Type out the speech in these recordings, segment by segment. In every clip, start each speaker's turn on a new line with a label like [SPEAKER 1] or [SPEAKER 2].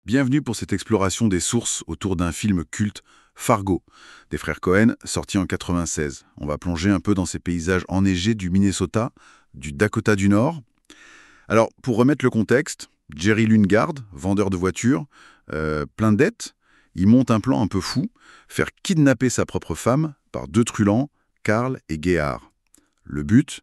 [SPEAKER 1] Bienvenue pour cette exploration des sources autour d'un film culte, Fargo, des frères Cohen, sorti en 96. On va plonger un peu dans ces paysages enneigés du Minnesota, du Dakota du Nord. Alors, pour remettre le contexte, Jerry Lungard, vendeur de voitures, plein de dettes, il monte un plan un peu fou, faire kidnapper sa propre femme par deux truands, Carl et Gehar. Le but,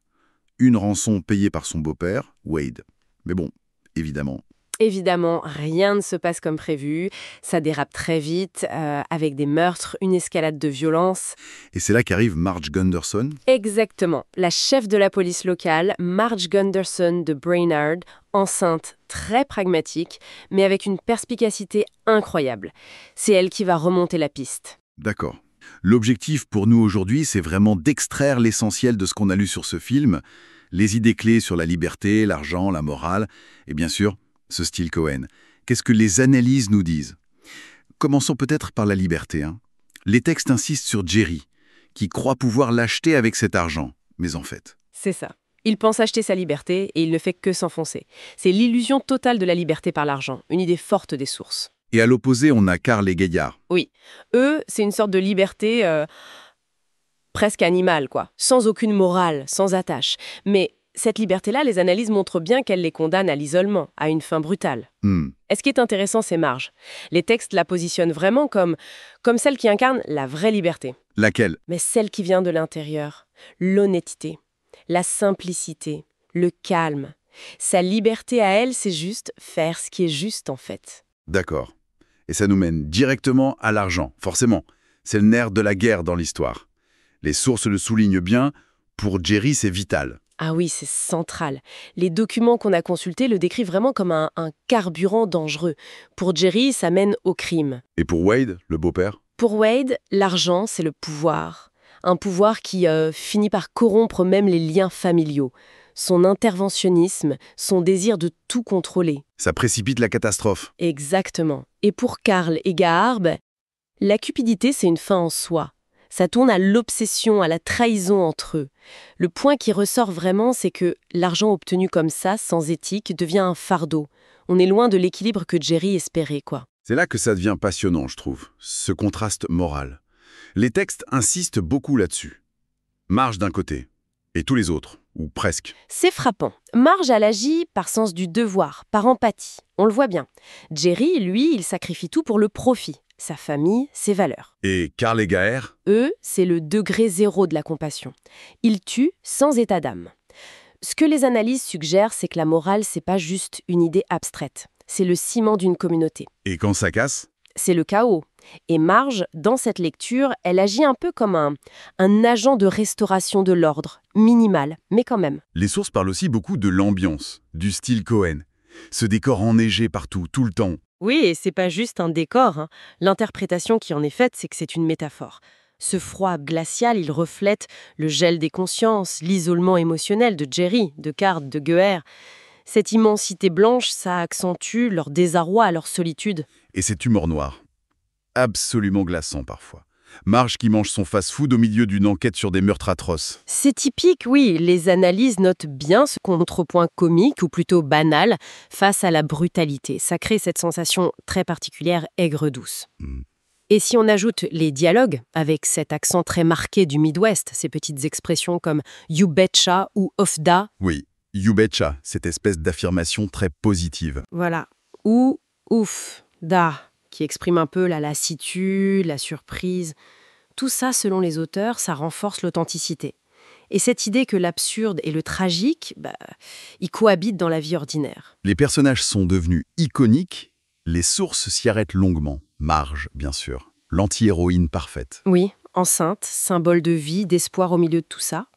[SPEAKER 1] une rançon payée par son beau-père, Wade. Mais bon, évidemment.
[SPEAKER 2] Évidemment, rien ne se passe comme prévu, ça dérape très vite, avec des meurtres, une escalade de violence.
[SPEAKER 1] Et c'est là qu'arrive Marge Gunderson.
[SPEAKER 2] Exactement, la chef de la police locale, Marge Gunderson de Brainerd, enceinte, très pragmatique, mais avec une perspicacité incroyable. C'est elle qui va remonter la piste.
[SPEAKER 1] D'accord. L'objectif pour nous aujourd'hui, c'est vraiment d'extraire l'essentiel de ce qu'on a lu sur ce film, les idées clés sur la liberté, l'argent, la morale, et bien sûr, ce style Cohen. Qu'est-ce que les analyses nous disent? Commençons peut-être par la liberté. Les textes insistent sur Jerry, qui croit pouvoir l'acheter avec cet argent. Mais en fait...
[SPEAKER 2] C'est ça. Il pense acheter sa liberté et il ne fait que s'enfoncer. C'est l'illusion totale de la liberté par l'argent, une idée forte des sources.
[SPEAKER 1] Et à l'opposé, on a Carl et Gehar.
[SPEAKER 2] Oui. Eux, c'est une sorte de liberté presque animale, quoi. Sans aucune morale, sans attache. Mais cette liberté-là, les analyses montrent bien qu'elle les condamne à l'isolement, à une fin brutale. Et ce qui est intéressant, c'est Marge. Les textes la positionnent vraiment comme celle qui incarne la vraie liberté.
[SPEAKER 1] Laquelle?
[SPEAKER 2] Mais celle qui vient de l'intérieur. L'honnêteté, la simplicité, le calme. Sa liberté à elle, c'est juste faire ce qui est juste, en fait.
[SPEAKER 1] D'accord. Et ça nous mène directement à l'argent, forcément. C'est le nerf de la guerre dans l'histoire. Les sources le soulignent bien, pour Jerry, c'est vital.
[SPEAKER 2] Ah oui, c'est central. Les documents qu'on a consultés le décrivent vraiment comme un carburant dangereux. Pour Jerry, ça mène au crime.
[SPEAKER 1] Et pour Wade, le beau-père?
[SPEAKER 2] Pour Wade, l'argent, c'est le pouvoir. Un pouvoir qui finit par corrompre même les liens familiaux. Son interventionnisme, son désir de tout contrôler.
[SPEAKER 1] Ça précipite la catastrophe.
[SPEAKER 2] Exactement. Et pour Carl et Gehar, la cupidité, c'est une fin en soi. Ça tourne à l'obsession, à la trahison entre eux. Le point qui ressort vraiment, c'est que l'argent obtenu comme ça, sans éthique, devient un fardeau. On est loin de l'équilibre que Jerry espérait, quoi.
[SPEAKER 1] C'est là que ça devient passionnant, je trouve, ce contraste moral. Les textes insistent beaucoup là-dessus. Marge d'un côté, et tous les autres, ou presque.
[SPEAKER 2] C'est frappant. Marge, elle agit par sens du devoir, par empathie. On le voit bien. Jerry, lui, il sacrifie tout pour le profit. Sa famille, ses valeurs.
[SPEAKER 1] Et Carl et Gehar?
[SPEAKER 2] Eux, c'est le degré zéro de la compassion. Ils tuent sans état d'âme. Ce que les analyses suggèrent, c'est que la morale, c'est pas juste une idée abstraite. C'est le ciment d'une communauté.
[SPEAKER 1] Et quand ça casse?
[SPEAKER 2] C'est le chaos. Et Marge, dans cette lecture, elle agit un peu comme un agent de restauration de l'ordre, minimal, mais quand même.
[SPEAKER 1] Les sources parlent aussi beaucoup de l'ambiance, du style Cohen. Ce décor enneigé partout, tout le temps.
[SPEAKER 2] Oui, et c'est pas juste un décor. L'interprétation qui en est faite, c'est que c'est une métaphore. Ce froid glacial, il reflète le gel des consciences, l'isolement émotionnel de Jerry, de Carl, de Gehar. Cette immensité blanche, ça accentue leur désarroi, leur solitude.
[SPEAKER 1] Et cet humour noir. Absolument glaçant parfois. Marge qui mange son fast-food au milieu d'une enquête sur des meurtres atroces.
[SPEAKER 2] C'est typique, oui. Les analyses notent bien ce contrepoint comique, ou plutôt banal, face à la brutalité. Ça crée cette sensation très particulière, aigre-douce. Et si on ajoute les dialogues, avec cet accent très marqué du Midwest, ces petites expressions comme « you betcha » ou « ofda ».
[SPEAKER 1] Oui, you betcha, cette espèce d'affirmation très positive.
[SPEAKER 2] Voilà. Ou « ouf, da », qui exprime un peu la lassitude, la surprise. Tout ça, selon les auteurs, ça renforce l'authenticité. Et cette idée que l'absurde et le tragique, ils cohabitent dans la vie ordinaire.
[SPEAKER 1] Les personnages sont devenus iconiques, les sources s'y arrêtent longuement. Marge, bien sûr, l'anti-héroïne parfaite.
[SPEAKER 2] Oui, enceinte, symbole de vie, d'espoir au milieu de tout ça.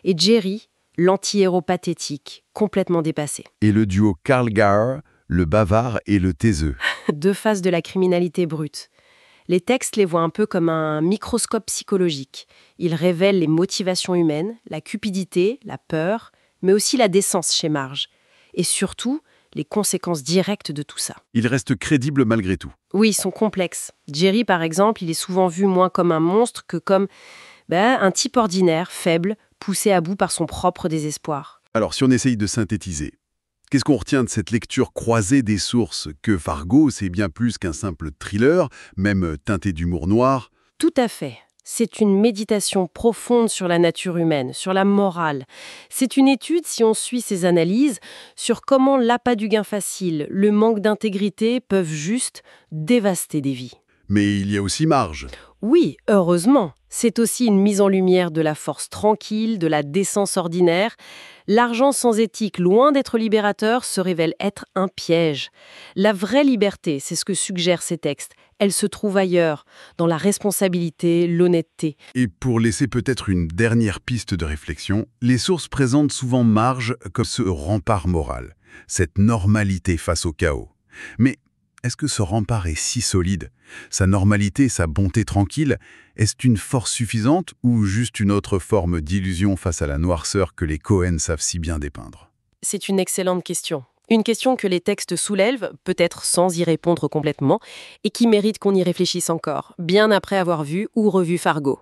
[SPEAKER 2] Et Jerry, l'anti-héros pathétique, complètement dépassé.
[SPEAKER 1] Et le duo Carl Gehar, le bavard et le taiseux.
[SPEAKER 2] Deux faces de la criminalité brute. Les textes les voient un peu comme un microscope psychologique. Ils révèlent les motivations humaines, la cupidité, la peur, mais aussi la décence chez Marge. Et surtout, les conséquences directes de tout ça.
[SPEAKER 1] Il reste crédible malgré tout.
[SPEAKER 2] Oui, ils sont complexes. Jerry, par exemple, il est souvent vu moins comme un monstre que comme un type ordinaire, faible, poussé à bout par son propre désespoir.
[SPEAKER 1] Alors, si on essaye de synthétiser,
[SPEAKER 3] Qu'est-ce qu'on retient de cette lecture croisée des sources? Que Fargo, c'est bien plus qu'un simple thriller, même teinté d'humour noir?
[SPEAKER 2] Tout à fait. C'est une méditation profonde sur la nature humaine, sur la morale. C'est une étude, si on suit ces analyses, sur comment l'appât du gain facile, le manque d'intégrité peuvent juste dévaster des vies.
[SPEAKER 3] Mais il y a aussi marge.
[SPEAKER 2] Oui, heureusement. C'est aussi une mise en lumière de la force tranquille, de la décence ordinaire. L'argent sans éthique, loin d'être libérateur, se révèle être un piège. La vraie liberté, c'est ce que suggèrent ces textes. Elle se trouve ailleurs, dans la responsabilité, l'honnêteté.
[SPEAKER 3] Et pour laisser peut-être une dernière piste de réflexion, les sources présentent souvent marge comme ce rempart moral, cette normalité face au chaos. Mais est-ce que ce rempart est si solide? Sa normalité, sa bonté tranquille, est-ce une force suffisante ou juste une autre forme d'illusion face à la noirceur que les Cohen savent si bien dépeindre?
[SPEAKER 2] C'est une excellente question. Une question que les textes soulèvent, peut-être sans y répondre complètement, et qui mérite qu'on y réfléchisse encore, bien après avoir vu ou revu Fargo.